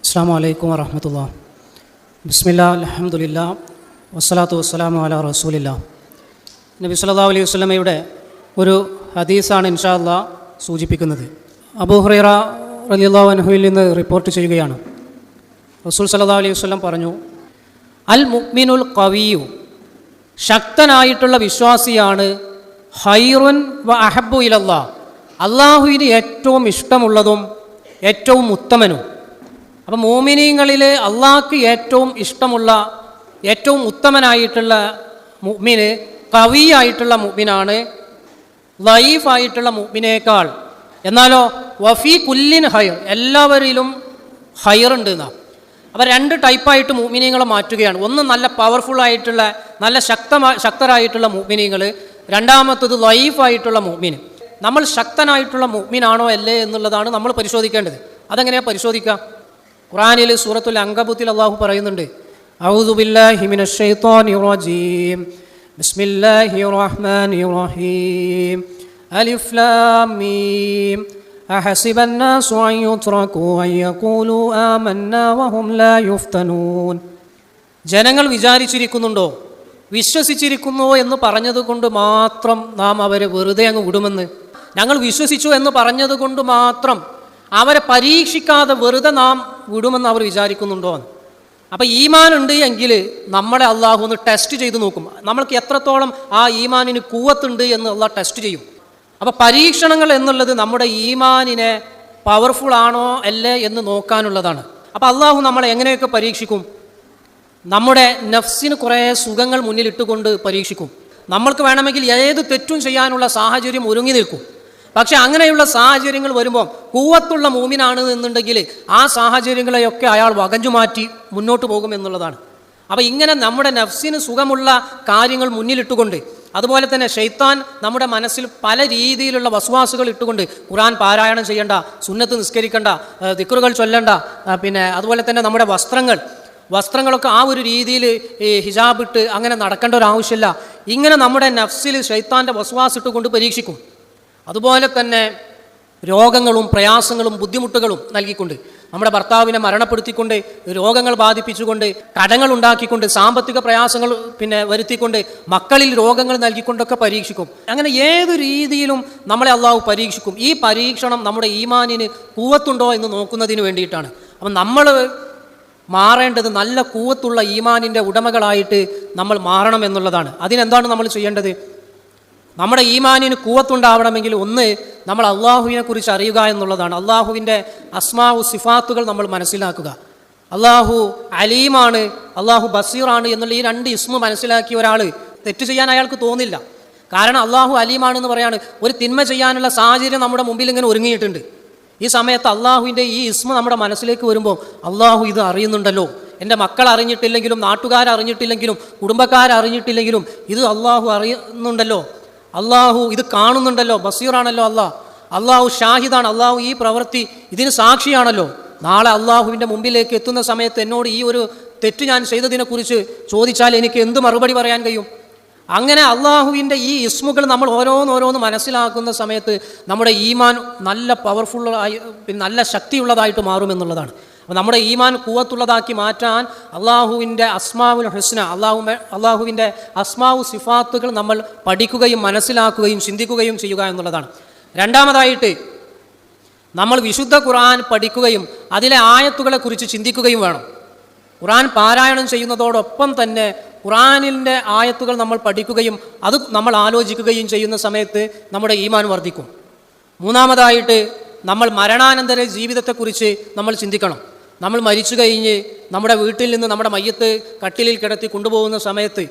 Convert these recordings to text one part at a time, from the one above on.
അസ്സലാമു അലൈക്കും വറഹ്മത്തുള്ളാഹി. ബിസ്മില്ലാഹ് അൽഹംദുലില്ലാഹ് വസ്സലാത്തു വസ്സലാമു അലാ റസൂലില്ലാഹ്. നബി സല്ലല്ലാഹു അലൈഹി വസല്ലമയുടെ ഒരു ഹദീസാണ് ഇൻഷാ അല്ലാഹ് സൂചിപ്പിക്കുന്നത്. അബൂ ഹുറൈറ റളിയല്ലാഹു അൻഹുവിൽ നിന്ന് റിപ്പോർട്ട് ചെയ്യുകയാണ്. റസൂൽ സല്ലല്ലാഹു അലൈഹി വസല്ലം പറഞ്ഞു, അൽ മുഅ്മിനുൽ ഖവിയ്യു, ശക്തനായിട്ടുള്ള വിശ്വാസിയാണ്, ഖൈറുൻ വ അഹബ്ബു ഇലല്ലാഹ്, അള്ളാഹുവിന് ഏറ്റവും ഇഷ്ടമുള്ളതും ഏറ്റവും ഉത്തമനും. അപ്പം മുഅ്മിനീങ്ങളിൽ അള്ളാഹ്ക്ക് ഏറ്റവും ഇഷ്ടമുള്ള ഏറ്റവും ഉത്തമനായിട്ടുള്ള മുഅ്മിന് ഖവിയായിട്ടുള്ള മുഅ്മിനാണ്, ലൈഫായിട്ടുള്ള മുഅ്മിനേക്കാൾ. എന്നാലോ വഫീ കുല്ലിൻ ഖൈർ, എല്ലാവരിലും ഖൈറുണ്ട് എന്നാണ്. അപ്പോൾ രണ്ട് ടൈപ്പായിട്ട് മുഅ്മിനീങ്ങളെ മാറ്റുകയാണ്. ഒന്ന് നല്ല പവർഫുള്ളായിട്ടുള്ള നല്ല ശക്തരായിട്ടുള്ള മുഅ്മിനീങ്ങൾ, രണ്ടാമത്തത് ലൈഫായിട്ടുള്ള മുഅ്മിൻ. നമ്മൾ ശക്തനായിട്ടുള്ള മുഅ്മിനാണോ അല്ലേ എന്നുള്ളതാണ് നമ്മൾ പരിശോധിക്കേണ്ടത്. അതെങ്ങനെയാണ് പരിശോധിക്കുക? ഖുർആനിൽ സൂറത്തുൽ അൻകബൂത്തിൽ അല്ലാഹു പറയുന്നുണ്ട്, അഊദു ബില്ലാഹി മിനശ് ശൈത്വാനിർ റജീം ബിസ്മില്ലാഹിർ റഹ്മാനിർ റഹീം അലിഫ് ലാം മീം അഹസിബൻ നാസു അൻ യുത്റകൂ അൻ യഖൂലൂ ആമന്നാ വഹും ലാ യുഫ്തനൂൻ. ജനങ്ങൾ വിചാരിച്ചിരിക്കുന്നുണ്ടോ, വിശ്വസിച്ചിരിക്കുന്നു എന്ന് പറഞ്ഞതുകൊണ്ട് മാത്രം നാം അവരെ വെറുതെ അങ്ങ് വിടുമെന്ന്? ഞങ്ങൾ വിശ്വസിച്ചു എന്ന് പറഞ്ഞതുകൊണ്ട് മാത്രം അവരെ പരീക്ഷിക്കാതെ വെറുതെ നാം വിടുമെന്ന് അവർ വിചാരിക്കുന്നുണ്ടോ? അപ്പോൾ ഈമാൻ ഉണ്ട് എങ്കിൽ നമ്മളെ അള്ളാഹു ഒന്ന് ടെസ്റ്റ് ചെയ്ത് നോക്കും. നമ്മൾക്ക് എത്രത്തോളം ആ ഈമാനിന് കൂവത്തുണ്ട് എന്ന് അള്ളാഹ് ടെസ്റ്റ് ചെയ്യും. അപ്പോൾ പരീക്ഷണങ്ങൾ എന്നുള്ളത് നമ്മുടെ ഈമാനിനെ പവർഫുൾ ആണോ അല്ലേ എന്ന് നോക്കാനുള്ളതാണ്. അപ്പോൾ അള്ളാഹു നമ്മളെ എങ്ങനെയൊക്കെ പരീക്ഷിക്കും? നമ്മുടെ നഫ്സിന് കുറേ സുഖങ്ങൾ മുന്നിലിട്ടുകൊണ്ട് പരീക്ഷിക്കും. നമ്മൾക്ക് വേണമെങ്കിൽ ഏത് തെറ്റും ചെയ്യാനുള്ള സാഹചര്യം ഒരുങ്ങി നിൽക്കും. പക്ഷെ അങ്ങനെയുള്ള സാഹചര്യങ്ങൾ വരുമ്പോൾ കൂവത്തുള്ള മൂമിനാണ് എന്നുണ്ടെങ്കിൽ ആ സാഹചര്യങ്ങളെയൊക്കെ അയാൾ വകഞ്ഞു മാറ്റി മുന്നോട്ട് പോകും എന്നുള്ളതാണ്. അപ്പോൾ ഇങ്ങനെ നമ്മുടെ നഫ്സിന് സുഖമുള്ള കാര്യങ്ങൾ മുന്നിലിട്ടുകൊണ്ട്, അതുപോലെ തന്നെ ശൈത്താൻ നമ്മുടെ മനസ്സിൽ പല രീതിയിലുള്ള വസ്വാസുകൾ ഇട്ടുകൊണ്ട് ഖുർആൻ പാരായണം ചെയ്യേണ്ട, സുന്നത്ത് നിസ്കരിക്കേണ്ട, ദിക്റുകൾ ചൊല്ലേണ്ട, പിന്നെ അതുപോലെ തന്നെ നമ്മുടെ വസ്ത്രങ്ങളൊക്കെ ആ ഒരു രീതിയിൽ ഹിജാബ് ഇട്ട് അങ്ങനെ നടക്കേണ്ട ഒരു ആവശ്യമില്ല. ഇങ്ങനെ നമ്മുടെ നഫ്സിൽ ശൈത്താൻ്റെ വസ്വാസ് ഇട്ടുകൊണ്ട് പരീക്ഷിക്കും. അതുപോലെ തന്നെ രോഗങ്ങളും പ്രയാസങ്ങളും ബുദ്ധിമുട്ടുകളും നൽകിക്കൊണ്ട്, നമ്മുടെ ഭർത്താവിനെ മരണപ്പെടുത്തിക്കൊണ്ട്, രോഗങ്ങൾ ബാധിപ്പിച്ചുകൊണ്ട്, കടങ്ങൾ ഉണ്ടാക്കിക്കൊണ്ട്, സാമ്പത്തിക പ്രയാസങ്ങൾ വരുത്തിക്കൊണ്ട്, മക്കളിൽ രോഗങ്ങൾ നൽകിക്കൊണ്ടൊക്കെ പരീക്ഷിക്കും. അങ്ങനെ ഏതു രീതിയിലും നമ്മളെ അള്ളാഹു പരീക്ഷിക്കും. ഈ പരീക്ഷണം നമ്മുടെ ഈമാനിന് കൂവത്തുണ്ടോ എന്ന് നോക്കുന്നതിന് വേണ്ടിയിട്ടാണ്. അപ്പം നമ്മൾ മാറേണ്ടത് നല്ല കൂവത്തുള്ള ഈമാനിൻ്റെ ഉടമകളായിട്ട് നമ്മൾ മാറണം എന്നുള്ളതാണ്. അതിനെന്താണ് നമ്മൾ ചെയ്യേണ്ടത്? നമ്മുടെ ഈമാനിന് കൂവത്തുണ്ടാവണമെങ്കിൽ ഒന്ന്, നമ്മൾ അള്ളാഹുവിനെ കുറിച്ച് അറിയുക എന്നുള്ളതാണ്. അള്ളാഹുവിൻ്റെ അസ്മാഉ സിഫാത്തുകൾ നമ്മൾ മനസ്സിലാക്കുക. അള്ളാഹു അലീമാണ്, അള്ളാഹു ബസീറാണ് എന്നുള്ള ഈ രണ്ട് ഇസ്മ മനസ്സിലാക്കിയ ഒരാൾ തെറ്റ് ചെയ്യാൻ അയാൾക്ക് തോന്നില്ല. കാരണം അള്ളാഹു അലീമാണെന്ന് പറയാണ്. ഒരു തിന്മ ചെയ്യാനുള്ള സാഹചര്യം നമ്മുടെ മുമ്പിൽ ഇങ്ങനെ ഒരുങ്ങിയിട്ടുണ്ട്. ഈ സമയത്ത് അള്ളാഹുവിൻ്റെ ഈ ഇസ്മ നമ്മുടെ മനസ്സിലേക്ക് വരുമ്പോൾ അള്ളാഹു ഇത് അറിയുന്നുണ്ടല്ലോ, എൻ്റെ മക്കൾ അറിഞ്ഞിട്ടില്ലെങ്കിലും, നാട്ടുകാരറിഞ്ഞിട്ടില്ലെങ്കിലും, കുടുംബക്കാരറിഞ്ഞിട്ടില്ലെങ്കിലും ഇത് അള്ളാഹു അറിയുന്നുണ്ടല്ലോ, അള്ളാഹു ഇത് കാണുന്നുണ്ടല്ലോ, ബസീറാണല്ലോ അള്ളാഹു ഷാഹിദാണ്, അള്ളാഹു ഈ പ്രവൃത്തി ഇതിന് സാക്ഷിയാണല്ലോ. നാളെ അള്ളാഹുവിൻ്റെ മുമ്പിലേക്ക് എത്തുന്ന സമയത്ത് എന്നോട് ഈ ഒരു തെറ്റ് ഞാൻ ചെയ്തതിനെക്കുറിച്ച് ചോദിച്ചാൽ എനിക്ക് എന്ത് മറുപടി പറയാൻ കഴിയും? അങ്ങനെ അള്ളാഹുവിൻ്റെ ഈ ഇസ്മുകൾ നമ്മൾ ഓരോന്നോരോന്ന് മനസ്സിലാക്കുന്ന സമയത്ത് നമ്മുടെ ഈമാൻ നല്ല പവർഫുള്ളായി, നല്ല ശക്തിയുള്ളതായിട്ട് മാറുമെന്നുള്ളതാണ്. അപ്പോൾ നമ്മുടെ ഈമാൻ കൂവത്തുള്ളതാക്കി മാറ്റാൻ അള്ളാഹുവിൻ്റെ അസ്മാഉൽ ഹുസ്ന, അള്ളാഹുവിൻ്റെ അസ്മാഉ സിഫാത്തുകൾ നമ്മൾ പഠിക്കുകയും മനസ്സിലാക്കുകയും ചിന്തിക്കുകയും ചെയ്യുക എന്നുള്ളതാണ്. രണ്ടാമതായിട്ട് നമ്മൾ വിശുദ്ധ ഖുർആൻ പഠിക്കുകയും അതിലെ ആയത്തുകളെക്കുറിച്ച് ചിന്തിക്കുകയും വേണം. ഖുർആൻ പാരായണം ചെയ്യുന്നതോടൊപ്പം തന്നെ ഖുർആനിൻ്റെ ആയത്തുകൾ നമ്മൾ പഠിക്കുകയും അത് നമ്മൾ ആലോചിക്കുകയും ചെയ്യുന്ന സമയത്ത് നമ്മുടെ ഈമാൻ വർദ്ധിക്കും. മൂന്നാമതായിട്ട് നമ്മൾ മരണാനന്തര ജീവിതത്തെക്കുറിച്ച് നമ്മൾ ചിന്തിക്കണം. നമ്മൾ മരിച്ചു കഴിഞ്ഞ് നമ്മുടെ വീട്ടിൽ നിന്ന് നമ്മുടെ മയ്യത്ത് കട്ടിലിൽ കിടത്തി കൊണ്ടുപോകുന്ന സമയത്ത്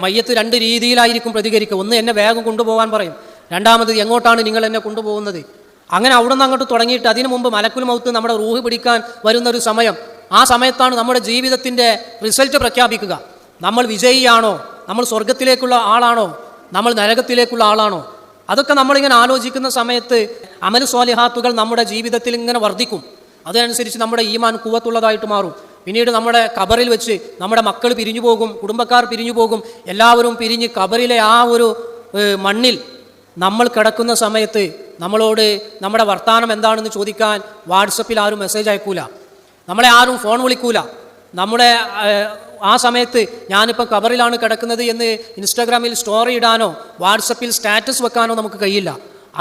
മയ്യത്ത് രണ്ട് രീതിയിലായിരിക്കും പ്രതികരിക്കുക. ഒന്ന്, എന്നെ വേഗം കൊണ്ടുപോകാൻ പറയും. രണ്ടാമത്, എങ്ങോട്ടാണ് നിങ്ങൾ എന്നെ കൊണ്ടുപോകുന്നത്? അങ്ങനെ അവിടെ നിന്ന് അങ്ങോട്ട് തുടങ്ങിയിട്ട് അതിനു മുമ്പ് മലക്കുൽ മൗത്ത് നമ്മുടെ റൂഹ് പിടിക്കാൻ വരുന്നൊരു സമയം. ആ സമയത്താണ് നമ്മുടെ ജീവിതത്തിൻ്റെ റിസൾട്ട് പ്രഖ്യാപിക്കുക. നമ്മൾ വിജയിയാണോ, നമ്മൾ സ്വർഗത്തിലേക്കുള്ള ആളാണോ, നമ്മൾ നരകത്തിലേക്കുള്ള ആളാണോ? അതൊക്കെ നമ്മളിങ്ങനെ ആലോചിക്കുന്ന സമയത്ത് അമൽ സ്വാലിഹാത്തുകൾ നമ്മുടെ ജീവിതത്തിൽ ഇങ്ങനെ വർദ്ധിക്കും. അതനുസരിച്ച് നമ്മുടെ ഈമാൻ കൂവത്തുള്ളതായിട്ട് മാറും. പിന്നീട് നമ്മുടെ ഖബറിൽ വെച്ച് നമ്മുടെ മക്കൾ പിരിഞ്ഞു പോകും, കുടുംബക്കാർ പിരിഞ്ഞു പോകും, എല്ലാവരും പിരിഞ്ഞ് ഖബറിലെ ആ ഒരു മണ്ണിൽ നമ്മൾ കിടക്കുന്ന സമയത്ത് നമ്മളോട് നമ്മുടെ വർത്തമാനം എന്താണെന്ന് ചോദിക്കാൻ വാട്സപ്പിൽ ആരും മെസ്സേജ് അയക്കൂല. നമ്മളെ ആരും ഫോൺ വിളിക്കൂല. നമ്മുടെ ആ സമയത്ത് ഞാനിപ്പോൾ ഖബറിലാണ് കിടക്കുന്നത് എന്ന് ഇൻസ്റ്റാഗ്രാമിൽ സ്റ്റോറി ഇടാനോ വാട്സപ്പിൽ സ്റ്റാറ്റസ് വെക്കാനോ നമുക്ക് കഴിയില്ല.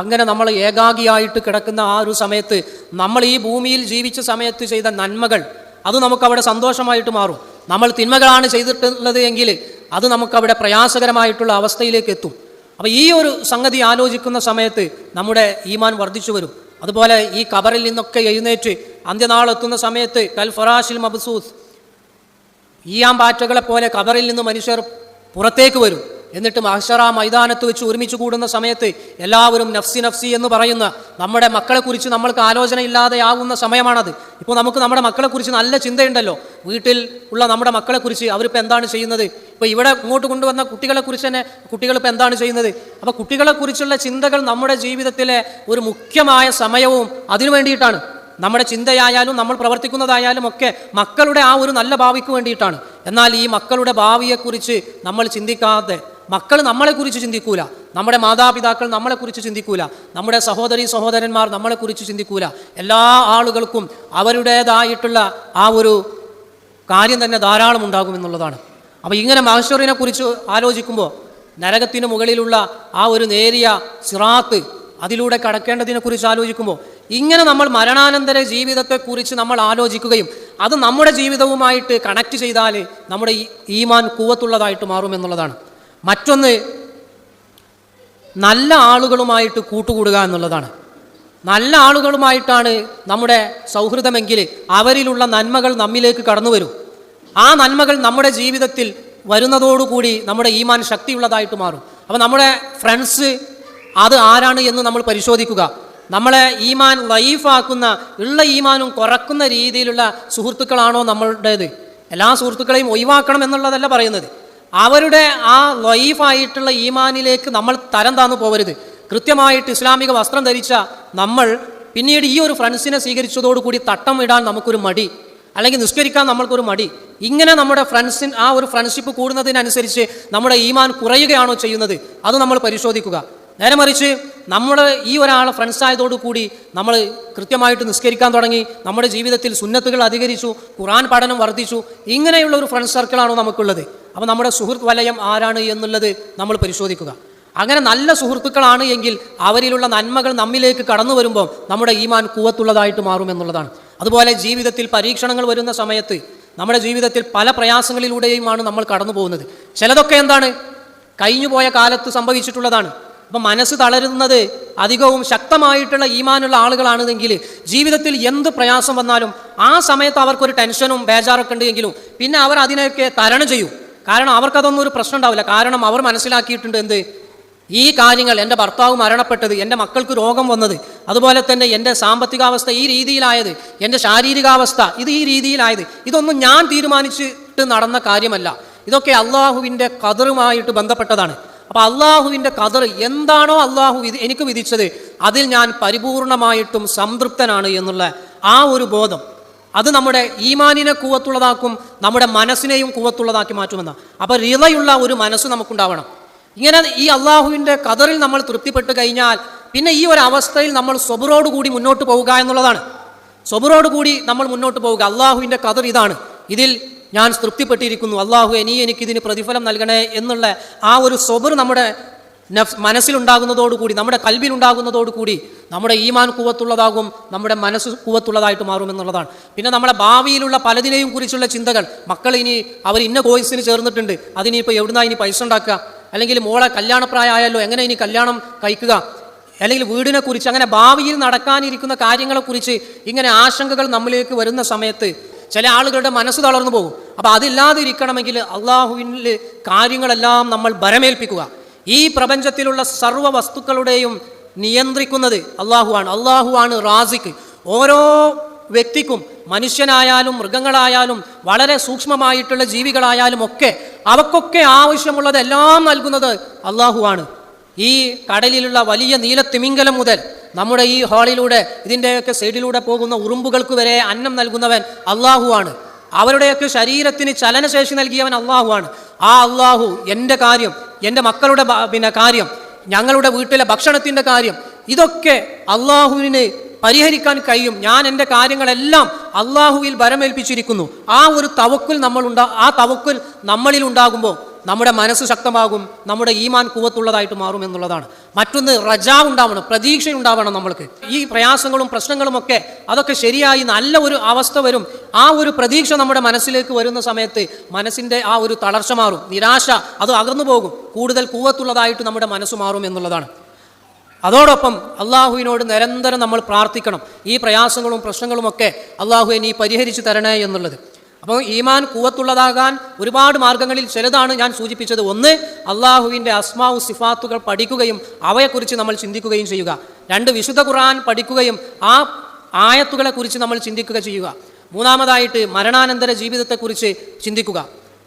അങ്ങനെ നമ്മൾ ഏകാഗിയായിട്ട് കിടക്കുന്ന ആ ഒരു സമയത്ത് നമ്മൾ ഈ ഭൂമിയിൽ ജീവിച്ച സമയത്ത് ചെയ്ത നന്മകൾ അത് നമുക്കവിടെ സന്തോഷമായിട്ട് മാറും. നമ്മൾ തിന്മകളാണ് ചെയ്തിട്ടുള്ളത് എങ്കിൽ അത് നമുക്കവിടെ പ്രയാസകരമായിട്ടുള്ള അവസ്ഥയിലേക്ക് എത്തും. അപ്പോൾ ഈ ഒരു സംഗതി ആലോചിക്കുന്ന സമയത്ത് നമ്മുടെ ഈമാൻ വർദ്ധിച്ചു വരും. അതുപോലെ ഈ ഖബറിൽ നിന്നൊക്കെ എഴുന്നേറ്റ് അന്ത്യനാളെത്തുന്ന സമയത്ത് കൽ ഫറാഷിൽ മബ്സൂസ്, ഈയാമ്പാറ്റകളെ പോലെ ഖബറിൽ നിന്ന് മനുഷ്യർ പുറത്തേക്ക് വരും. എന്നിട്ട് മഹ്ശറ മൈതാനത്ത് വെച്ച് ഒരുമിച്ച് കൂടുന്ന സമയത്ത് എല്ലാവരും നഫ്സി നഫ്സി എന്ന് പറയുന്ന നമ്മുടെ മക്കളെക്കുറിച്ച് നമ്മൾക്ക് ആലോചനയില്ലാതെയാവുന്ന സമയമാണത്. ഇപ്പോൾ നമുക്ക് നമ്മുടെ മക്കളെക്കുറിച്ച് നല്ല ചിന്തയുണ്ടല്ലോ. വീട്ടിൽ ഉള്ള നമ്മുടെ മക്കളെക്കുറിച്ച് അവരിപ്പോൾ എന്താണ് ചെയ്യുന്നത്, ഇപ്പോൾ ഇവിടെ ഇങ്ങോട്ട് കൊണ്ടുവന്ന കുട്ടികളെക്കുറിച്ച് തന്നെ കുട്ടികളിപ്പോൾ എന്താണ് ചെയ്യുന്നത്. അപ്പോൾ കുട്ടികളെക്കുറിച്ചുള്ള ചിന്തകൾ നമ്മുടെ ജീവിതത്തിലെ ഒരു മുഖ്യമായ സമയവും അതിനു വേണ്ടിയിട്ടാണ്. നമ്മുടെ ചിന്തയായാലും നമ്മൾ പ്രവർത്തിക്കുന്നതായാലും ഒക്കെ മക്കളുടെ ആ ഒരു നല്ല ഭാവിക്ക് വേണ്ടിയിട്ടാണ്. എന്നാൽ ഈ മക്കളുടെ ഭാവിയെക്കുറിച്ച് നമ്മൾ ചിന്തിക്കാതെ, മക്കൾ നമ്മളെക്കുറിച്ച് ചിന്തിക്കൂല, നമ്മുടെ മാതാപിതാക്കൾ നമ്മളെക്കുറിച്ച് ചിന്തിക്കൂല, നമ്മുടെ സഹോദരി സഹോദരന്മാർ നമ്മളെക്കുറിച്ച് ചിന്തിക്കൂല. എല്ലാ ആളുകൾക്കും അവരുടേതായിട്ടുള്ള ആ ഒരു കാര്യം തന്നെ ധാരാളം ഉണ്ടാകുമെന്നുള്ളതാണ്. അപ്പോൾ ഇങ്ങനെ മഹ്ശറിനെ കുറിച്ച് ആലോചിക്കുമ്പോൾ നരകത്തിന് മുകളിലുള്ള ആ ഒരു നേരിയ സിറാത്ത് അതിലൂടെ കടക്കേണ്ടതിനെക്കുറിച്ച് ആലോചിക്കുമ്പോൾ ഇങ്ങനെ നമ്മൾ മരണാനന്തര ജീവിതത്തെക്കുറിച്ച് നമ്മൾ ആലോചിക്കുകയും അത് നമ്മുടെ ജീവിതവുമായിട്ട് കണക്ട് ചെയ്താൽ നമ്മുടെ ഈമാൻ കൂവത്തുള്ളതായിട്ട് മാറുമെന്നുള്ളതാണ്. മറ്റൊന്ന്, നല്ല ആളുകളുമായിട്ട് കൂട്ടുകൂടുക എന്നുള്ളതാണ്. നല്ല ആളുകളുമായിട്ടാണ് നമ്മുടെ സൗഹൃദമെങ്കിൽ അവരിലുള്ള നന്മകൾ നമ്മിലേക്ക് കടന്നു വരും. ആ നന്മകൾ നമ്മുടെ ജീവിതത്തിൽ വരുന്നതോടുകൂടി നമ്മുടെ ഈമാൻ ശക്തിയുള്ളതായിട്ട് മാറും. അപ്പോൾ നമ്മുടെ ഫ്രണ്ട്സ് അത് ആരാണ് എന്ന് നമ്മൾ പരിശോധിക്കുക. നമ്മളെ ഈമാൻ ലൈഫാക്കുന്ന, ഉള്ള ഈമാനും കുറക്കുന്ന രീതിയിലുള്ള സുഹൃത്തുക്കളാണോ നമ്മളുടേത്? എല്ലാ സുഹൃത്തുക്കളെയും ഒഴിവാക്കണം എന്നുള്ളതല്ല പറയുന്നത്. അവരുടെ ആ ലൈഫായിട്ടുള്ള ഈമാനിലേക്ക് നമ്മൾ തരം താന്നു പോകരുത്. കൃത്യമായിട്ട് ഇസ്ലാമിക വസ്ത്രം ധരിച്ച നമ്മൾ പിന്നീട് ഈ ഒരു ഫ്രണ്ട്സിനെ സ്വീകരിച്ചതോടുകൂടി തട്ടം ഇടാൻ നമുക്കൊരു മടി, അല്ലെങ്കിൽ നിസ്കരിക്കാൻ നമ്മൾക്കൊരു മടി. ഇങ്ങനെ നമ്മുടെ ആ ഒരു ഫ്രണ്ട്ഷിപ്പ് കൂടുന്നതിനനുസരിച്ച് നമ്മുടെ ഈമാൻ കുറയുകയാണോ ചെയ്യുന്നത്? അത് നമ്മൾ പരിശോധിക്കുക. നേരെ മറിച്ച് നമ്മൾ ഈ ഒരാളെ ഫ്രണ്ട്സ് ആയതോടുകൂടി നമ്മൾ കൃത്യമായിട്ട് നിസ്കരിക്കാൻ തുടങ്ങി, നമ്മുടെ ജീവിതത്തിൽ സുന്നത്തുകൾ അധികരിച്ചു, ഖുർആൻ പഠനം വർദ്ധിച്ചു, ഇങ്ങനെയുള്ള ഒരു ഫ്രണ്ട് സർക്കിളാണോ നമുക്കുള്ളത്? അപ്പോൾ നമ്മുടെ സുഹൃത്ത് വലയം ആരാണ് എന്നുള്ളത് നമ്മൾ പരിശോധിക്കുക. അങ്ങനെ നല്ല സുഹൃത്തുക്കളാണ് എങ്കിൽ അവരിലുള്ള നന്മകൾ നമ്മിലേക്ക് കടന്നു വരുമ്പോൾ നമ്മുടെ ഈമാൻ കൂവത്തുള്ളതായിട്ട് മാറുമെന്നുള്ളതാണ്. അതുപോലെ ജീവിതത്തിൽ പരീക്ഷണങ്ങൾ വരുന്ന സമയത്ത് നമ്മുടെ ജീവിതത്തിൽ പല പ്രയാസങ്ങളിലൂടെയുമാണ് നമ്മൾ കടന്നു പോകുന്നത്. ചിലതൊക്കെ എന്താണ്, കഴിഞ്ഞുപോയ കാലത്ത് സംഭവിച്ചിട്ടുള്ളതാണ്. അപ്പം മനസ്സ് തളരുന്നത് അധികവും ശക്തമായിട്ടുള്ള ഈമാനുള്ള ആളുകളാണെന്നെങ്കിൽ ജീവിതത്തിൽ എന്ത് പ്രയാസം വന്നാലും ആ സമയത്ത് അവർക്കൊരു ടെൻഷനും ബേജാറൊക്കെ ഉണ്ടെങ്കിലും പിന്നെ അവർ അതിനെയൊക്കെ തരണം ചെയ്യും. കാരണം അവർക്കതൊന്നും ഒരു പ്രശ്നം ഉണ്ടാവില്ല. കാരണം അവർ മനസ്സിലാക്കിയിട്ടുണ്ട് എന്ത്, ഈ കാര്യങ്ങൾ, എൻ്റെ ഭർത്താവ് മരണപ്പെട്ടത്, എൻ്റെ മക്കൾക്ക് രോഗം വന്നത്, അതുപോലെ തന്നെ എൻ്റെ സാമ്പത്തികാവസ്ഥ ഈ രീതിയിലായത്, എൻ്റെ ശാരീരികാവസ്ഥ ഇത് ഈ രീതിയിലായത്, ഇതൊന്നും ഞാൻ തീരുമാനിച്ചിട്ട് നടന്ന കാര്യമല്ല. ഇതൊക്കെ അള്ളാഹുവിൻ്റെ ഖദറുമായിട്ട് ബന്ധപ്പെട്ടതാണ്. അപ്പോൾ അള്ളാഹുവിൻ്റെ ഖദർ എന്താണോ അള്ളാഹു എനിക്ക് വിധിച്ചത് അതിൽ ഞാൻ പരിപൂർണമായിട്ടും സംതൃപ്തനാണ് എന്നുള്ള ആ ഒരു ബോധം അത് നമ്മുടെ ഈമാനിനെ കൂവത്തുള്ളതാക്കും, നമ്മുടെ മനസ്സിനെയും കൂവത്തുള്ളതാക്കി മാറ്റുമെന്നാണ്. അപ്പോൾ റിളയുള്ള ഒരു മനസ്സ് നമുക്കുണ്ടാവണം. ഇങ്ങനെ ഈ അള്ളാഹുവിൻ്റെ ഖദറിൽ നമ്മൾ തൃപ്തിപ്പെട്ട് കഴിഞ്ഞാൽ പിന്നെ ഈ ഒരു അവസ്ഥയിൽ നമ്മൾ സ്വബറോടുകൂടി മുന്നോട്ട് പോവുക എന്നുള്ളതാണ്. സ്വബറോടുകൂടി നമ്മൾ മുന്നോട്ട് പോവുക. അള്ളാഹുവിൻ്റെ ഖദർ ഇതാണ്, ഇതിൽ ഞാൻ തൃപ്തിപ്പെട്ടിരിക്കുന്നു, അള്ളാഹു എനിക്കിതിന് പ്രതിഫലം നൽകണേ എന്നുള്ള ആ ഒരു സ്വബർ നമ്മുടെ മനസ്സിലുണ്ടാകുന്നതോടുകൂടി, നമ്മുടെ കൽബിലുണ്ടാകുന്നതോടുകൂടി നമ്മുടെ ഈമാൻ കൂവത്തുള്ളതാകും, നമ്മുടെ മനസ്സ് കൂവത്തുള്ളതായിട്ട് മാറുമെന്നുള്ളതാണ്. പിന്നെ നമ്മുടെ ഭാവിയിലുള്ള പലതിനെയും കുറിച്ചുള്ള ചിന്തകൾ, മക്കൾ ഇനി അവർ ഇന്ന കോഴ്സിന് ചേർന്നിട്ടുണ്ട്, അതിനിപ്പോൾ എവിടുന്നാ ഇനി പൈസ ഉണ്ടാക്കുക, അല്ലെങ്കിൽ മോളെ കല്യാണപ്രായമായല്ലോ എങ്ങനെ ഇനി കല്യാണം കഴിക്കുക, അല്ലെങ്കിൽ വീടിനെ കുറിച്ച്, അങ്ങനെ ഭാവിയിൽ നടക്കാനിരിക്കുന്ന കാര്യങ്ങളെക്കുറിച്ച് ഇങ്ങനെ ആശങ്കകൾ നമ്മിലേക്ക് വരുന്ന സമയത്ത് ചില ആളുകളുടെ മനസ്സ് തളർന്നു പോകും. അപ്പോൾ അതില്ലാതിരിക്കണമെങ്കിൽ അള്ളാഹുവിൽ കാര്യങ്ങളെല്ലാം നമ്മൾ ഭരമേൽപ്പിക്കുക. ഈ പ്രപഞ്ചത്തിലുള്ള സർവ്വ വസ്തുക്കളുടെയും നിയന്ത്രിക്കുന്നത് അള്ളാഹുവാണ്. അള്ളാഹുവാണ് റാസിഖ്. ഓരോ വ്യക്തിക്കും, മനുഷ്യനായാലും മൃഗങ്ങളായാലും വളരെ സൂക്ഷ്മമായിട്ടുള്ള ജീവികളായാലും ഒക്കെ അവക്കൊക്കെ ആവശ്യമുള്ളതെല്ലാം നൽകുന്നത് അള്ളാഹുവാണ്. ഈ കടലിലുള്ള വലിയ നീലത്തിമിംഗലം മുതൽ നമ്മുടെ ഈ ഹാളിലൂടെ ഇതിൻ്റെയൊക്കെ സൈഡിലൂടെ പോകുന്ന ഉറുമ്പുകൾക്ക് വരെ അന്നം നൽകുന്നവൻ അള്ളാഹുവാണ്. അവരുടെയൊക്കെ ശരീരത്തിന് ചലനശേഷി നൽകിയവൻ അള്ളാഹുവാണ്. ആ അള്ളാഹു എൻ്റെ കാര്യം, എൻ്റെ മക്കളുടെ കാര്യം, ഞങ്ങളുടെ വീട്ടിലെ ഭക്ഷണത്തിൻ്റെ കാര്യം, ഇതൊക്കെ അള്ളാഹുവിന് പരിഹരിക്കാൻ കഴിയും, ഞാൻ എൻ്റെ കാര്യങ്ങളെല്ലാം അള്ളാഹുവിൽ ഭരമേൽപ്പിച്ചിരിക്കുന്നു. ആ ഒരു തവക്കുൽ ആ തവക്കുൽ നമ്മളിൽ ഉണ്ടാകുമ്പോൾ നമ്മുടെ മനസ്സ് ശക്തമാകും, നമ്മുടെ ഈമാൻ കൂവത്തുള്ളതായിട്ട് മാറും എന്നുള്ളതാണ്. മറ്റൊന്ന് റജാ ഉണ്ടാവണം, പ്രതീക്ഷയുണ്ടാവണം. നമ്മൾക്ക് ഈ പ്രയാസങ്ങളും പ്രശ്നങ്ങളുമൊക്കെ അതൊക്കെ ശരിയായി നല്ല ഒരു അവസ്ഥ വരും. ആ ഒരു പ്രതീക്ഷ നമ്മുടെ മനസ്സിലേക്ക് വരുന്ന സമയത്ത് മനസ്സിൻ്റെ ആ ഒരു തളർച്ച മാറും, നിരാശ അത് അകന്നു പോകും, കൂടുതൽ കൂവത്തുള്ളതായിട്ട് നമ്മുടെ മനസ്സ് മാറും എന്നുള്ളതാണ്. അതോടൊപ്പം അള്ളാഹുവിനോട് നിരന്തരം നമ്മൾ പ്രാർത്ഥിക്കണം, ഈ പ്രയാസങ്ങളും പ്രശ്നങ്ങളുമൊക്കെ അള്ളാഹുവെ നീ പരിഹരിച്ചു തരണേ എന്നുള്ളത്. അപ്പോൾ ഈമാൻ കൂവത്തുള്ളതാകാൻ ഒരുപാട് മാർഗങ്ങളിൽ ചിലതാണ് ഞാൻ സൂചിപ്പിച്ചത്. ഒന്ന്, അള്ളാഹുവിൻ്റെ അസ്മാഉ സിഫാത്തുകൾ പഠിക്കുകയും അവയെക്കുറിച്ച് നമ്മൾ ചിന്തിക്കുകയും ചെയ്യുക. രണ്ട്, വിശുദ്ധ ഖുർആൻ പഠിക്കുകയും ആ ആയത്തുകളെക്കുറിച്ച് നമ്മൾ ചിന്തിക്കുക ചെയ്യുക. മൂന്നാമതായിട്ട് മരണാനന്തര ജീവിതത്തെക്കുറിച്ച് ചിന്തിക്കുക.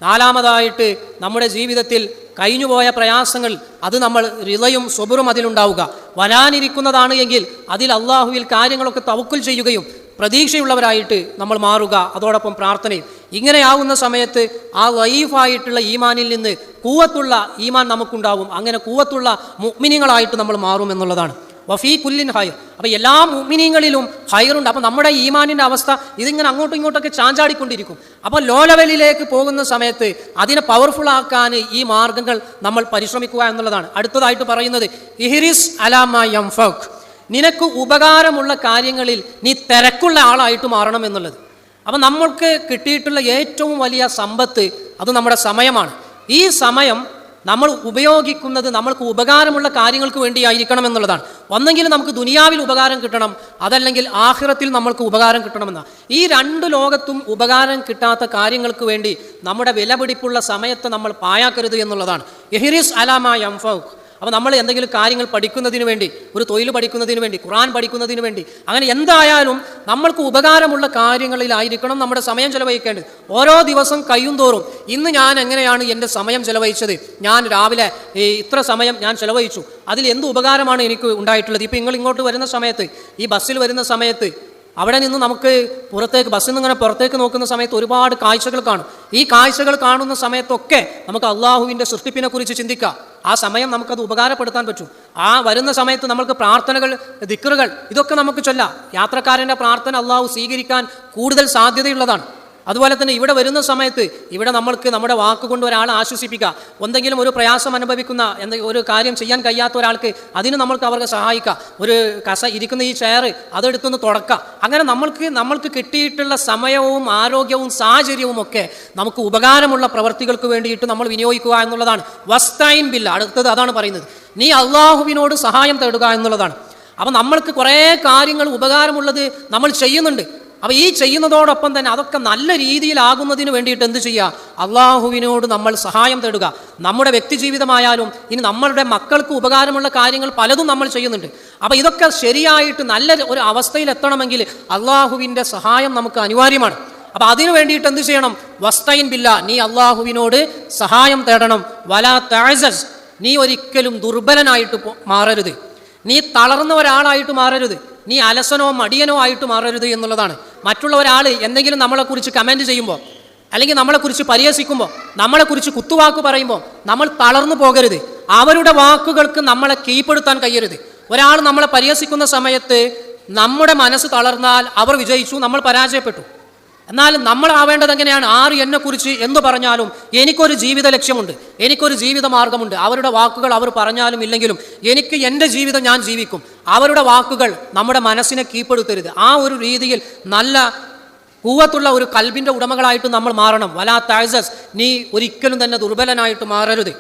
നാലാമതായിട്ട് നമ്മുടെ ജീവിതത്തിൽ കഴിഞ്ഞുപോയ പ്രയാസങ്ങൾ അത് നമ്മൾ റിളയും സ്വബറും അതിലുണ്ടാവുക. വരാനിരിക്കുന്നതാണ് എങ്കിൽ അതിൽ അള്ളാഹുവിൽ കാര്യങ്ങളൊക്കെ തവക്കുൽ ചെയ്യുകയും പ്രതീക്ഷയുള്ളവരായിട്ട് നമ്മൾ മാറുക. അതോടൊപ്പം പ്രാർത്ഥനയും. ഇങ്ങനെയാവുന്ന സമയത്ത് ആ ലൈഫായിട്ടുള്ള ഈമാനിൽ നിന്ന് കൂവത്തുള്ള ഈമാൻ നമുക്കുണ്ടാവും. അങ്ങനെ കൂവത്തുള്ള മുഅ്മിനീങ്ങളായിട്ട് നമ്മൾ മാറും എന്നുള്ളതാണ്. വഫീ കുല്ലിൻ ഹൈർ. അപ്പോൾ എല്ലാ മുഅ്മിനീങ്ങളിലും ഹൈറുണ്ട്. അപ്പോൾ നമ്മുടെ ഈമാനിൻ്റെ അവസ്ഥ ഇതിങ്ങനെ അങ്ങോട്ടും ഇങ്ങോട്ടൊക്കെ ചാഞ്ചാടിക്കൊണ്ടിരിക്കും. അപ്പോൾ ലോ ലെവലിലേക്ക് പോകുന്ന സമയത്ത് അതിനെ പവർഫുൾ ആക്കാൻ ഈ മാർഗങ്ങൾ നമ്മൾ പരിശ്രമിക്കുക എന്നുള്ളതാണ്. അടുത്തതായിട്ട് പറയുന്നത് ഇഹ്രിസ് അലാ മാ യൻഫഉക്. നിനക്ക് ഉപകാരമുള്ള കാര്യങ്ങളിൽ നീ തിരക്കുള്ള ആളായിട്ട് മാറണം എന്നുള്ളത്. അപ്പം നമ്മൾക്ക് കിട്ടിയിട്ടുള്ള ഏറ്റവും വലിയ സമ്പത്ത് അത് നമ്മുടെ സമയമാണ്. ഈ സമയം നമ്മൾ ഉപയോഗിക്കുന്നത് നമ്മൾക്ക് ഉപകാരമുള്ള കാര്യങ്ങൾക്ക് വേണ്ടിയായിരിക്കണം എന്നുള്ളതാണ്. ഒന്നെങ്കിൽ നമുക്ക് ദുനിയാവിൽ ഉപകാരം കിട്ടണം, അതല്ലെങ്കിൽ ആഖിറത്തിൽ നമ്മൾക്ക് ഉപകാരം കിട്ടണമെന്നാണ്. ഈ രണ്ട് ലോകത്തും ഉപകാരം കിട്ടാത്ത കാര്യങ്ങൾക്ക് വേണ്ടി നമ്മുടെ വിലപിടിപ്പുള്ള സമയത്തെ നമ്മൾ പാഴാക്കരുത് എന്നുള്ളതാണ്. ഇഹ്രിസ് അലാ മാ യൻഫഉക്. അപ്പോൾ നമ്മൾ എന്തെങ്കിലും കാര്യങ്ങൾ പഠിക്കുന്നതിന് വേണ്ടി, ഒരു തൊഴിൽ പഠിക്കുന്നതിന് വേണ്ടി, ഖുർആൻ പഠിക്കുന്നതിന് വേണ്ടി, അങ്ങനെ എന്തായാലും നമ്മൾക്ക് ഉപകാരമുള്ള കാര്യങ്ങളിലായിരിക്കണം നമ്മുടെ സമയം ചെലവഴിക്കേണ്ടത്. ഓരോ ദിവസം കഴിയും തോറും ഇന്ന് ഞാൻ എങ്ങനെയാണ് എൻ്റെ സമയം ചെലവഴിച്ചത്, ഞാൻ രാവിലെ ഇത്ര സമയം ഞാൻ ചെലവഴിച്ചു, അതിൽ എന്ത് ഉപകാരമാണ് എനിക്ക് ഉണ്ടായിട്ടുള്ളത്. ഇപ്പോൾ നിങ്ങൾ ഇങ്ങോട്ട് വരുന്ന സമയത്ത്, ഈ ബസ്സിൽ വരുന്ന സമയത്ത് അവിടെ നിന്ന് നമുക്ക് ബസ്സിൽ നിന്ന് ഇങ്ങനെ പുറത്തേക്ക് നോക്കുന്ന സമയത്ത് ഒരുപാട് കാഴ്ചകൾ കാണും. ഈ കാഴ്ചകൾ കാണുന്ന സമയത്തൊക്കെ നമുക്ക് അള്ളാഹുവിൻ്റെ സൃഷ്ടിപ്പിനെ കുറിച്ച് ചിന്തിക്കാം. ആ സമയം നമുക്കത് ഉപകാരപ്പെടുത്താൻ പറ്റും. ആ വരുന്ന സമയത്ത് നമുക്ക് പ്രാർത്ഥനകൾ, ദിക്റുകൾ ഇതൊക്കെ നമുക്ക് ചൊല്ലാം. യാത്രക്കാരൻ്റെ പ്രാർത്ഥന അള്ളാഹു സ്വീകരിക്കാൻ കൂടുതൽ സാധ്യതയുള്ളതാണ്. അതുപോലെ തന്നെ ഇവിടെ വരുന്ന സമയത്ത് ഇവിടെ നമ്മൾക്ക് നമ്മുടെ വാക്കുകൊണ്ട് ഒരാളെ ആശ്വസിപ്പിക്കുക, എന്തെങ്കിലും ഒരു പ്രയാസം അനുഭവിക്കുന്ന ഒരു കാര്യം ചെയ്യാൻ കഴിയാത്ത ഒരാൾക്ക് അതിന് അവർക്ക് സഹായിക്കുക, ഒരു ഇരിക്കുന്ന ഈ ചെയർ അതെടുത്തൊന്ന് തുടക്കുക. അങ്ങനെ നമ്മൾക്ക് കിട്ടിയിട്ടുള്ള സമയവും ആരോഗ്യവും സാഹചര്യവും ഒക്കെ നമുക്ക് ഉപകാരമുള്ള പ്രവർത്തികൾക്ക് വേണ്ടിയിട്ട് നമ്മൾ വിനിയോഗിക്കുക എന്നുള്ളതാണ്. വസ്തൈൻ ബില്ല, അടുത്തത് അതാണ് പറയുന്നത്, നീ അള്ളാഹുവിനോട് സഹായം തേടുക എന്നുള്ളതാണ്. അപ്പം നമ്മൾക്ക് കുറേ കാര്യങ്ങൾ ഉപകാരമുള്ളത് നമ്മൾ ചെയ്യുന്നുണ്ട്. അപ്പോൾ ഈ ചെയ്യുന്നതോടൊപ്പം തന്നെ അതൊക്കെ നല്ല രീതിയിലാകുന്നതിന് വേണ്ടിയിട്ട് എന്ത് ചെയ്യുക? അള്ളാഹുവിനോട് നമ്മൾ സഹായം തേടുക. നമ്മുടെ വ്യക്തി ജീവിതമായാലും ഇനി നമ്മളുടെ മക്കൾക്ക് ഉപകാരമുള്ള കാര്യങ്ങൾ പലതും നമ്മൾ ചെയ്യുന്നുണ്ട്. അപ്പോൾ ഇതൊക്കെ ശരിയായിട്ട് നല്ല ഒരു അവസ്ഥയിലെത്തണമെങ്കിൽ അള്ളാഹുവിൻ്റെ സഹായം നമുക്ക് അനിവാര്യമാണ്. അപ്പോൾ അതിനു വേണ്ടിയിട്ട് എന്ത് ചെയ്യണം? വസ്തൈൻ ബില്ല, നീ അള്ളാഹുവിനോട് സഹായം തേടണം. വലാ തഅസസ്, നീ ഒരിക്കലും ദുർബലനായിട്ട് മാറരുത്, നീ തളർന്ന ഒരാളായിട്ട് മാറരുത്, നീ അലസനോ മടിയനോ ആയിട്ട് മാറരുത് എന്നുള്ളതാണ്. മറ്റുള്ള ഒരാൾ എന്തെങ്കിലും നമ്മളെക്കുറിച്ച് കമൻറ്റ് ചെയ്യുമ്പോൾ, അല്ലെങ്കിൽ നമ്മളെക്കുറിച്ച് പരിഹസിക്കുമ്പോൾ, നമ്മളെക്കുറിച്ച് കുത്തുവാക്ക് പറയുമ്പോൾ നമ്മൾ തളർന്നു പോകരുത്. അവരുടെ വാക്കുകൾക്ക് നമ്മളെ കീഴ്പ്പെടുത്താൻ കഴിയരുത്. ഒരാൾ നമ്മളെ പരിഹസിക്കുന്ന സമയത്ത് നമ്മുടെ മനസ്സ് തളർന്നാൽ അവർ വിജയിച്ചു, നമ്മൾ പരാജയപ്പെട്ടു. എന്നാൽ നമ്മളാവേണ്ടത് എങ്ങനെയാണ്? ആര് എന്നെക്കുറിച്ച് എന്തു പറഞ്ഞാലും എനിക്കൊരു ജീവിത ലക്ഷ്യമുണ്ട്, എനിക്കൊരു ജീവിത മാർഗമുണ്ട്. അവരുടെ വാക്കുകൾ അവർ പറഞ്ഞാലും ഇല്ലെങ്കിലും എനിക്ക് എൻ്റെ ജീവിതം ഞാൻ ജീവിക്കും. അവരുടെ വാക്കുകൾ നമ്മുടെ മനസ്സിനെ കീഴ്പ്പെടുത്തരുത്. ആ ഒരു രീതിയിൽ നല്ല കൂവത്തുള്ള ഒരു കൽബിൻ്റെ ഉടമകളായിട്ട് നമ്മൾ മാറണം. വലാ തഅസസ്, നീ ഒരിക്കലും തന്നെ ദുർബലനായിട്ട് മാറരുത്.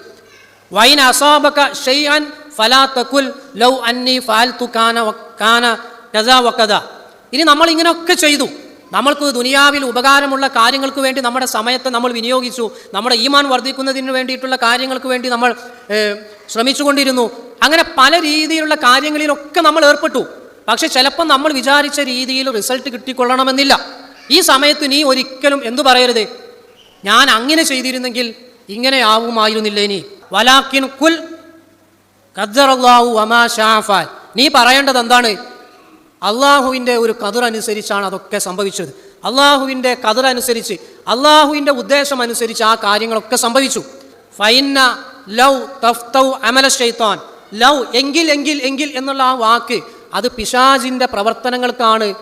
വൈൻ അസാബക ഷൈഅൻ ഫലാ തഖുൽ ലൗ അന്നി ഫഅൽതു കാന കദാ വകദാ. ഇനി നമ്മൾ ഇങ്ങനെയൊക്കെ ചെയ്തു, നമ്മൾക്ക് ദുനിയാവിൽ ഉപകാരമുള്ള കാര്യങ്ങൾക്ക് വേണ്ടി നമ്മുടെ സമയത്തെ നമ്മൾ വിനിയോഗിച്ചു, നമ്മുടെ ഈമാൻ വർദ്ധിക്കുന്നതിന് വേണ്ടിയിട്ടുള്ള കാര്യങ്ങൾക്ക് വേണ്ടി നമ്മൾ ശ്രമിച്ചുകൊണ്ടിരുന്നു. അങ്ങനെ പല രീതിയിലുള്ള കാര്യങ്ങളിലൊക്കെ നമ്മൾ ഏർപ്പെട്ടു. പക്ഷെ ചിലപ്പോൾ നമ്മൾ വിചാരിച്ച രീതിയിൽ റിസൾട്ട് കിട്ടിക്കൊള്ളണമെന്നില്ല. ഈ സമയത്ത് നീ ഒരിക്കലും എന്തു പറയരുത്? ഞാൻ അങ്ങനെ ചെയ്തിരുന്നെങ്കിൽ ഇങ്ങനെ ആവുമായിരുന്നില്ലേ നീ. വലാക്കിൻ കുൽ ഖദ്ദറല്ലാഹു വമാ ശാഅ ഫഅൽ. നീ പറയേണ്ടത് എന്താണ്? അള്ളാഹുവിൻ്റെ ഒരു ഖദർ അനുസരിച്ചാണ് അതൊക്കെ സംഭവിച്ചത്. അള്ളാഹുവിൻ്റെ ഖദർ അനുസരിച്ച്, അള്ളാഹുവിൻ്റെ ഉദ്ദേശം അനുസരിച്ച് ആ കാര്യങ്ങളൊക്കെ സംഭവിച്ചു. ഫൈന്ന ലൗ തഫ്തൗ അമല ശൈത്താൻ. ലൗ, എങ്കിൽ എങ്കിൽ എങ്കിൽ എന്നുള്ള ആ വാക്ക് അത് പിശാചിൻ്റെ പ്രവർത്തനങ്ങൾക്കാണ്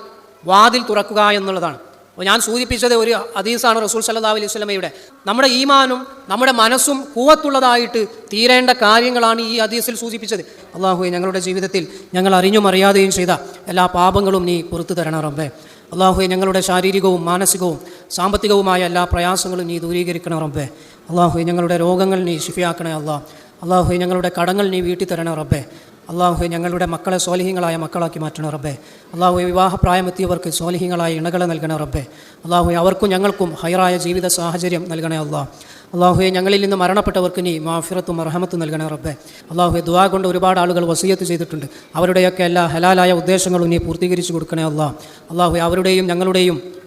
വാതിൽ തുറക്കുക എന്നുള്ളതാണ്. അപ്പോൾ ഞാൻ സൂചിപ്പിച്ചത് ഒരു ഹദീസാണ് റസൂൽ സല്ലല്ലാഹു അലൈഹി വസല്ലമയുടെ. നമ്മുടെ ഈമാനും നമ്മുടെ മനസ്സും ഖുവത്തുള്ളതായിട്ട് തീരേണ്ട കാര്യങ്ങളാണ് ഈ ഹദീസിൽ സൂചിപ്പിച്ചത്. അല്ലാഹുവേ, ഞങ്ങളുടെ ജീവിതത്തിൽ ഞങ്ങൾ അറിഞ്ഞും അറിയാതെയും ചെയ്ത എല്ലാ പാപങ്ങളും നീ പുറത്തു തരണം റബ്ബേ. അല്ലാഹുവേ, ഞങ്ങളുടെ ശാരീരികവും മാനസികവും സാമ്പത്തികവുമായ എല്ലാ പ്രയാസങ്ങളും നീ ദൂരീകരിക്കണം റബ്ബേ. അല്ലാഹുവേ, ഞങ്ങളുടെ രോഗങ്ങൾ നീ ശിഫിയാക്കണേ അല്ലാഹ്. അല്ലാഹുവേ, ഞങ്ങളുടെ കടങ്ങൾ നീ വീട്ടി തരണേ റബ്ബേ. അല്ലാഹുവേ, ഞങ്ങളുടെ മക്കളെ സ്വാലിഹീങ്ങളായ മക്കളാക്കി മാറ്റണേ റബ്ബേ. അല്ലാഹുവേ, വിവാഹപ്രായമെത്തിയവർക്ക് സ്വാലിഹീങ്ങളായ ഇണകളെ നൽകണേ റബ്ബേ. അല്ലാഹുവേ, അവർക്കും ഞങ്ങൾക്കും ഹൈറായ ജീവിത സാഹചര്യം നൽകണേ അല്ലാഹ്. അല്ലാഹുവേ, ഞങ്ങളിൽ നിന്ന് മരണപ്പെട്ടവർക്ക് നീ മാഫിറത്തും റഹമത്തും നൽകണേ റബ്ബേ. അല്ലാഹുവേ, ദുആ കൊണ്ട് ഒരുപാട് ആളുകൾ വസിയത്ത് ചെയ്തിട്ടുണ്ട്. അവരുടെയൊക്കെ എല്ലാ ഹലാലായ ഉദ്ദേശങ്ങളും നീ പൂർത്തീകരിച്ചു കൊടുക്കണേ അല്ലാഹ്. അല്ലാഹുവേ, അവരുടെയും ഞങ്ങളുടെയും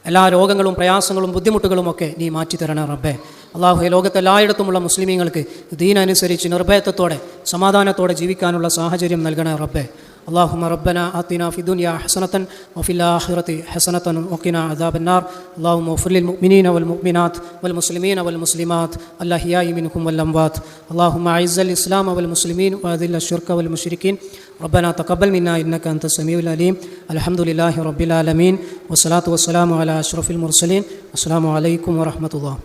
എല്ലാ രോഗങ്ങളും പ്രയാസങ്ങളും ബുദ്ധിമുട്ടുകളും ഒക്കെ നീ മാറ്റിത്തരണേ റബ്ബേ. അല്ലാഹുവേ, ലോകത്തെല്ലായിടത്തുമുള്ള മുസ്ലിമീങ്ങൾക്ക് ദീനനുസരിച്ച് നിർഭയത്വത്തോടെ സമാധാനത്തോടെ ജീവിക്കാനുള്ള സാഹചര്യം നൽകണേ റബ്ബേ. اللهم ربنا آتنا في الدنيا حسنة وفي الآخرة حسنة وقنا عذاب النار. اللهم اغفر للمؤمنين والمؤمنات والمسلمين والمسلمات الأحياء منهم والأموات. اللهم أعز الإسلام والمسلمين وأذل الشرك والمشركين. ربنا تقبل منا إنك أنت السميع العليم. الحمد لله رب العالمين والصلاة والسلام على أشرف المرسلين. السلام عليكم ورحمة الله.